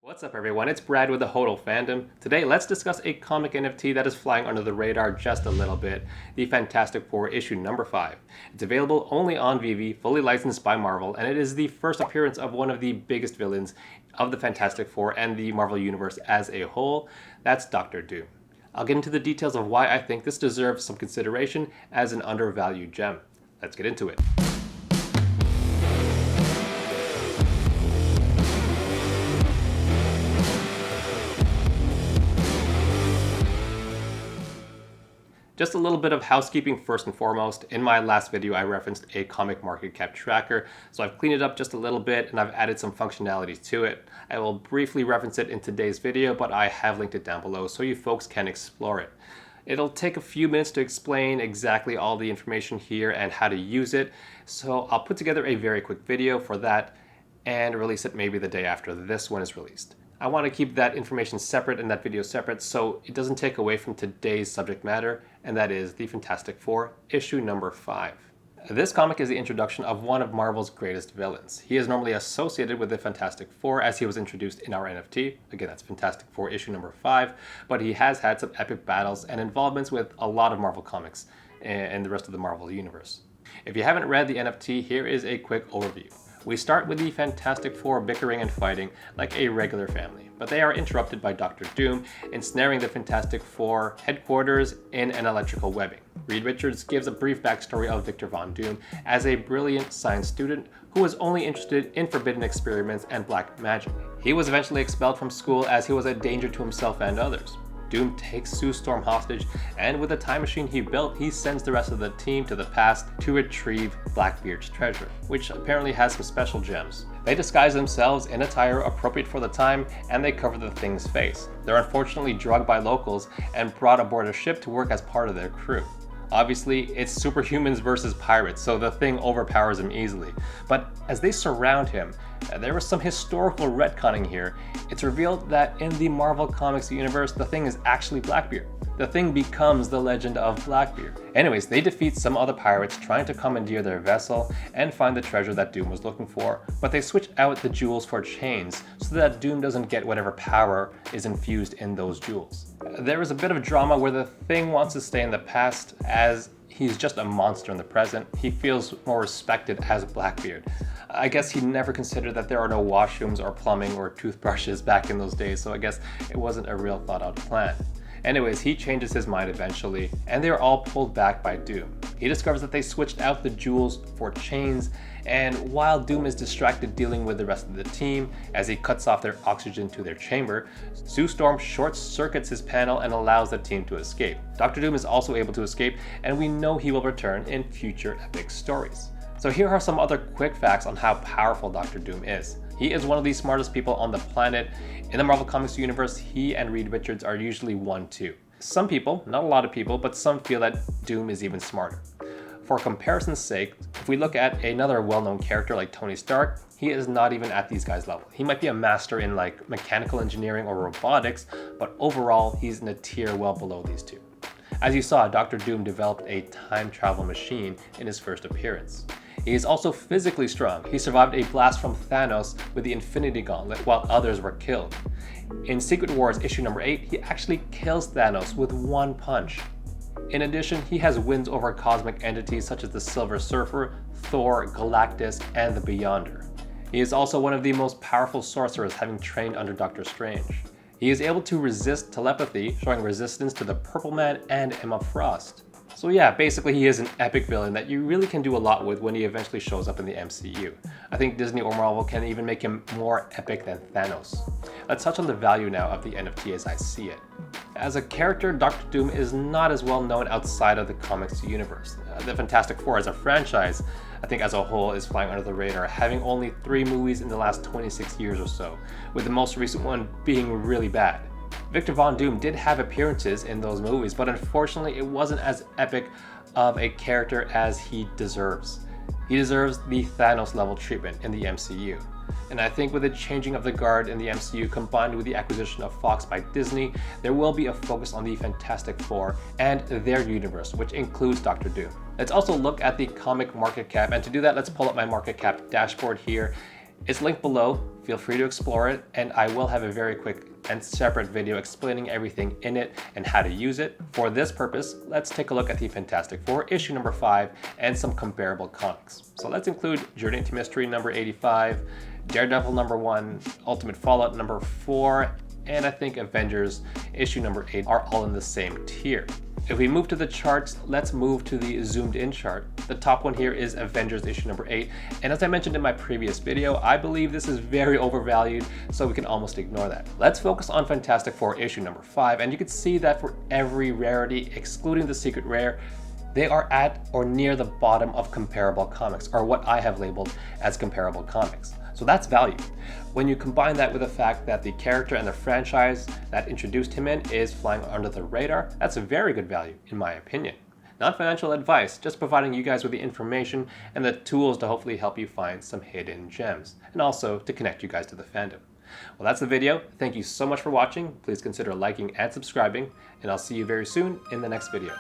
What's up everyone, it's Brad with the Hodl Fandom. Today let's discuss a comic NFT that is flying under the radar just a little bit, the Fantastic Four issue number 5. It's available only on Veve, fully licensed by Marvel, and it is the first appearance of one of the biggest villains of the Fantastic Four and the Marvel Universe as a whole. That's Dr. Doom. I'll get into the details of why I think this deserves some consideration as an undervalued gem. Let's get into it. Just a little bit of housekeeping first and foremost. In my last video, I referenced a comic market cap tracker, so I've cleaned it up just a little bit and I've added some functionalities to it. I will briefly reference it in today's video, but I have linked it down below so you folks can explore it. It'll take a few minutes to explain exactly all the information here and how to use it, so I'll put together a very quick video for that and release it maybe the day after this one is released. I want to keep that information separate and that video separate so it doesn't take away from today's subject matter, and that is the Fantastic Four, issue number 5. This comic is the introduction of one of Marvel's greatest villains. He is normally associated with the Fantastic Four as he was introduced in our NFT. Again, that's Fantastic Four issue number 5, but he has had some epic battles and involvements with a lot of Marvel comics and the rest of the Marvel universe. If you haven't read the NFT, here is a quick overview. We start with the Fantastic Four bickering and fighting like a regular family, but they are interrupted by Dr. Doom ensnaring the Fantastic Four headquarters in an electrical webbing. Reed Richards gives a brief backstory of Victor Von Doom as a brilliant science student who was only interested in forbidden experiments and black magic. He was eventually expelled from school as he was a danger to himself and others. Doom takes Sue Storm hostage, and with the time machine he built, he sends the rest of the team to the past to retrieve Blackbeard's treasure, which apparently has some special gems. They disguise themselves in attire appropriate for the time, and they cover the Thing's face. They're unfortunately drugged by locals and brought aboard a ship to work as part of their crew. Obviously, it's superhumans versus pirates, so the Thing overpowers him easily. But as they surround him, there was some historical retconning here. It's revealed that in the Marvel Comics universe, the Thing is actually Blackbeard. The Thing becomes the legend of Blackbeard. Anyways, they defeat some other pirates trying to commandeer their vessel and find the treasure that Doom was looking for, but they switch out the jewels for chains so that Doom doesn't get whatever power is infused in those jewels. There is a bit of drama where the Thing wants to stay in the past as he's just a monster in the present. He feels more respected as Blackbeard. I guess he never considered that there are no washrooms or plumbing or toothbrushes back in those days, so I guess it wasn't a real thought out plan. Anyways, he changes his mind eventually, and they are all pulled back by Doom. He discovers that they switched out the jewels for chains, and while Doom is distracted dealing with the rest of the team as he cuts off their oxygen to their chamber, Sue Storm short-circuits his panel and allows the team to escape. Dr. Doom is also able to escape, and we know he will return in future epic stories. So here are some other quick facts on how powerful Dr. Doom is. He is one of the smartest people on the planet. In the Marvel Comics universe, he and Reed Richards are usually 1-2. Some people, not a lot of people, but some feel that Doom is even smarter. For comparison's sake, if we look at another well-known character like Tony Stark, he is not even at these guys' level. He might be a master in like mechanical engineering or robotics, but overall, he's in a tier well below these two. As you saw, Dr. Doom developed a time travel machine in his first appearance. He is also physically strong. He survived a blast from Thanos with the Infinity Gauntlet while others were killed. In Secret Wars issue number 8, he actually kills Thanos with one punch. In addition, he has wins over cosmic entities such as the Silver Surfer, Thor, Galactus, and the Beyonder. He is also one of the most powerful sorcerers, having trained under Doctor Strange. He is able to resist telepathy, showing resistance to the Purple Man and Emma Frost. So yeah, basically he is an epic villain that you really can do a lot with when he eventually shows up in the MCU. I think Disney or Marvel can even make him more epic than Thanos. Let's touch on the value now of the NFT as I see it. As a character, Dr. Doom is not as well known outside of the comics universe. The Fantastic Four as a franchise, I think as a whole, is flying under the radar, having only 3 movies in the last 26 years or so, with the most recent one being really bad. Victor Von Doom did have appearances in those movies, but unfortunately it wasn't as epic of a character as he deserves. He deserves the Thanos level treatment in the MCU. And I think with the changing of the guard in the MCU combined with the acquisition of Fox by Disney, there will be a focus on the Fantastic Four and their universe, which includes Dr. Doom. Let's also look at the comic market cap, and to do that, let's pull up my market cap dashboard here. It's linked below, feel free to explore it, and I will have a very quick and separate video explaining everything in it and how to use it. For this purpose, let's take a look at the Fantastic Four issue number 5 and some comparable comics. So let's include Journey into Mystery number 85, Daredevil number 1, Ultimate Fallout number 4, and I think Avengers issue number 8 are all in the same tier. If we move to the charts, let's move to the zoomed in chart. The top one here is Avengers issue number 8, and as I mentioned in my previous video, I believe this is very overvalued, so we can almost ignore that. Let's focus on Fantastic Four issue number 5, and you can see that for every rarity, excluding the secret rare, they are at or near the bottom of comparable comics, or what I have labeled as comparable comics. So that's value. When you combine that with the fact that the character and the franchise that introduced him in is flying under the radar, that's a very good value, in my opinion. Not financial advice, just providing you guys with the information and the tools to hopefully help you find some hidden gems, and also to connect you guys to the fandom. Well, that's the video. Thank you so much for watching. Please consider liking and subscribing, and I'll see you very soon in the next video.